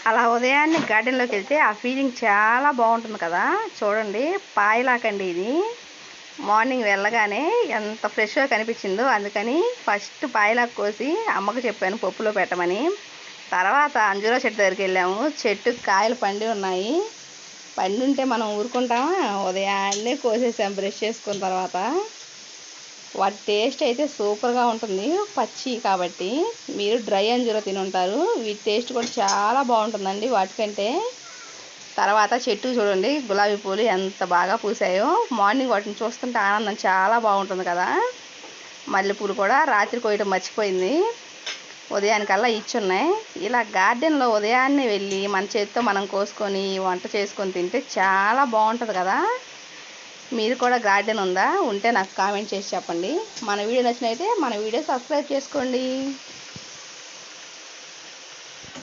అలా ఉదయాన్నే గార్డెన్లోకి వెళ్తే ఆ ఫీలింగ్ చాలా బాగుంటుంది కదా. చూడండి, పాయలాకండి ఇది. మార్నింగ్ వెళ్ళగానే ఎంత ఫ్రెష్గా కనిపించిందో, అందుకని ఫస్ట్ పాయలాకు కోసి అమ్మకు చెప్పాను పప్పులో పెట్టమని. తర్వాత అంజూరా చెట్టు దగ్గరికి వెళ్ళాము. చెట్టుకు కాయలు పండి ఉన్నాయి. పండి ఉంటే మనం ఊరుకుంటామా? ఉదయాన్నే కోసేసాం బ్రష్ చేసుకున్న తర్వాత. వాటి టేస్ట్ అయితే సూపర్గా ఉంటుంది, పచ్చి కాబట్టి. మీరు డ్రై అంజూరా తిని ఉంటారు, వీటి టేస్ట్ కూడా చాలా బాగుంటుందండి వాటికంటే. తర్వాత చెట్టు చూడండి, గులాబీ పూలు ఎంత బాగా పూసాయో. మార్నింగ్ వాటిని చూస్తుంటే ఆనందం చాలా బాగుంటుంది కదా. మల్లెపూలు కూడా రాత్రి కోయటం మర్చిపోయింది, ఉదయానికల్లా ఇచ్చున్నాయి. ఇలా గార్డెన్లో ఉదయాన్నే వెళ్ళి మన చేతితో మనం కోసుకొని వంట చేసుకొని తింటే చాలా బాగుంటుంది కదా. మీరు కూడా గార్డెన్ ఉందా? ఉంటే నాకు కామెంట్ చేసి చెప్పండి. మన వీడియో నచ్చినైతే మన వీడియో సబ్స్క్రైబ్ చేసుకోండి.